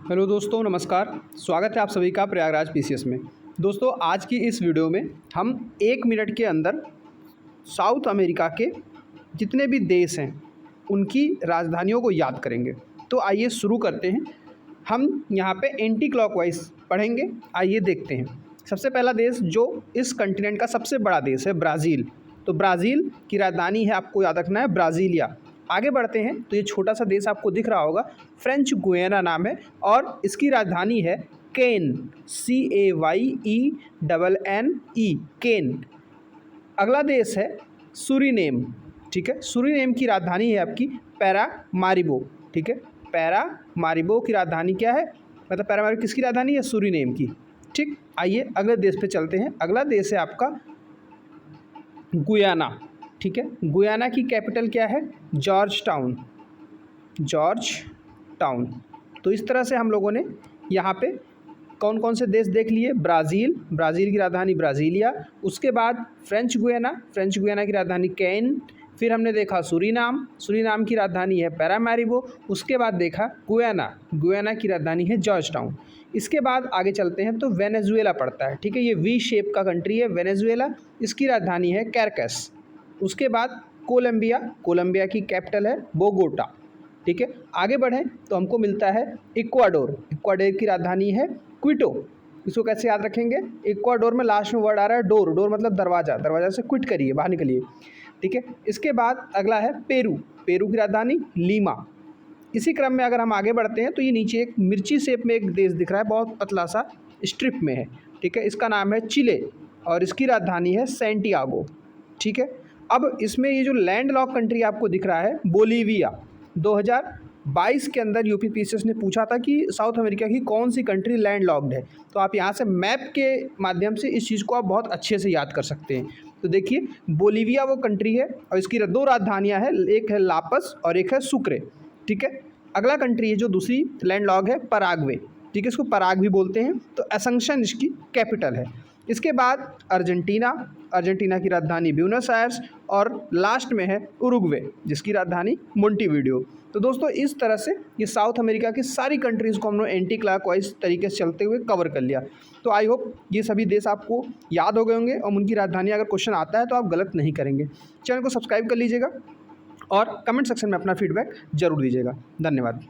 Hello दोस्तों, नमस्कार। स्वागत है आप सभी का प्रयागराज पीसीएस में। दोस्तों, आज की इस वीडियो में हम 1 मिनट के अंदर साउथ अमेरिका के जितने भी देश हैं उनकी राजधानियों को याद करेंगे। तो आइए शुरू करते हैं। हम यहाँ पे एंटी क्लॉकवाइज पढ़ेंगे। आइए देखते हैं। सबसे पहला देश जो इस कॉन्टिनेंट का सबसे बड़ा देश है, ब्राज़ील। तो ब्राज़ील की राजधानी है, आपको याद रखना है, ब्राज़ीलिया। आगे बढ़ते हैं तो ये छोटा सा देश आपको दिख रहा होगा, फ्रेंच गुयाना नाम है और इसकी राजधानी है केन, CAYENNE, केन। अगला देश है सूरीनेम। ठीक है, सूरीनेम की राजधानी है आपकी पैरामारिबो। ठीक है, पैरामारिबो की राजधानी क्या है, मतलब पैरामारिबो किसकी राजधानी है, सूरीनेम की। ठीक, आइए अगले देश पे चलते हैं। अगला देश है आपका गुयाना। ठीक है, गुयाना की कैपिटल क्या है, जॉर्ज टाउन, जॉर्ज टाउन। तो इस तरह से हम लोगों ने यहाँ पे कौन कौन से देश देख लिए, ब्राज़ील, ब्राज़ील की राजधानी ब्राज़ीलिया, उसके बाद फ्रेंच गुयाना, फ्रेंच गुयाना की राजधानी कैन, फिर हमने देखा सूरीनाम, सूरीनाम की राजधानी है पैरामैरिबो, उसके बाद देखा गुयाना, गुयाना की राजधानी है जॉर्ज टाउन। इसके बाद आगे चलते हैं तो वेनेजुएला पड़ता है। ठीक है, ये वी शेप का कंट्री है वेनेजुएला, इसकी राजधानी है कैरकस। उसके बाद कोलंबिया, कोलंबिया की कैपिटल है बोगोटा। ठीक है, आगे बढ़ें तो हमको मिलता है इक्वाडोर, इक्वाडोर की राजधानी है क्विटो। इसको कैसे याद रखेंगे, इक्वाडोर में लास्ट में वर्ड आ रहा है डोर, डोर मतलब दरवाज़ा, दरवाज़ा से क्विट करिए, बाहर निकलिए। ठीक है, इसके बाद अगला है पेरू, पेरू की राजधानी लीमा। इसी क्रम में अगर हम आगे बढ़ते हैं तो ये नीचे एक मिर्ची शेप में एक देश दिख रहा है, बहुत पतला सा स्ट्रिप में है। ठीक है, इसका नाम है चिले और इसकी राजधानी है सेंटियागो। ठीक है, अब इसमें ये जो लैंड लॉक कंट्री आपको दिख रहा है बोलीविया, 2022 के अंदर यूपी पीसीएस ने पूछा था कि साउथ अमेरिका की कौन सी कंट्री लैंड लॉक्ड है। तो आप यहाँ से मैप के माध्यम से इस चीज़ को आप बहुत अच्छे से याद कर सकते हैं। तो देखिए, बोलीविया वो कंट्री है और इसकी 2 राजधानियाँ हैं, एक है लापस और एक है सुक्रे। ठीक है, अगला कंट्री है जो दूसरी लैंड लॉक है पराग्वे। ठीक है, इसको पराग भी बोलते हैं। तो असंक्शन इसकी कैपिटल है। इसके बाद अर्जेंटीना, अर्जेंटीना की राजधानी ब्यूनस आयर्स और लास्ट में है उरुग्वे जिसकी राजधानी मोंटेविडियो। तो दोस्तों, इस तरह से ये साउथ अमेरिका की सारी कंट्रीज़ को हमने एंटी क्लॉकवाइज तरीके से चलते हुए कवर कर लिया। तो आई होप ये सभी देश आपको याद हो गए होंगे और उनकी राजधानी अगर क्वेश्चन आता है तो आप गलत नहीं करेंगे। चैनल को सब्सक्राइब कर लीजिएगा और कमेंट सेक्शन में अपना फीडबैक जरूर दीजिएगा। धन्यवाद।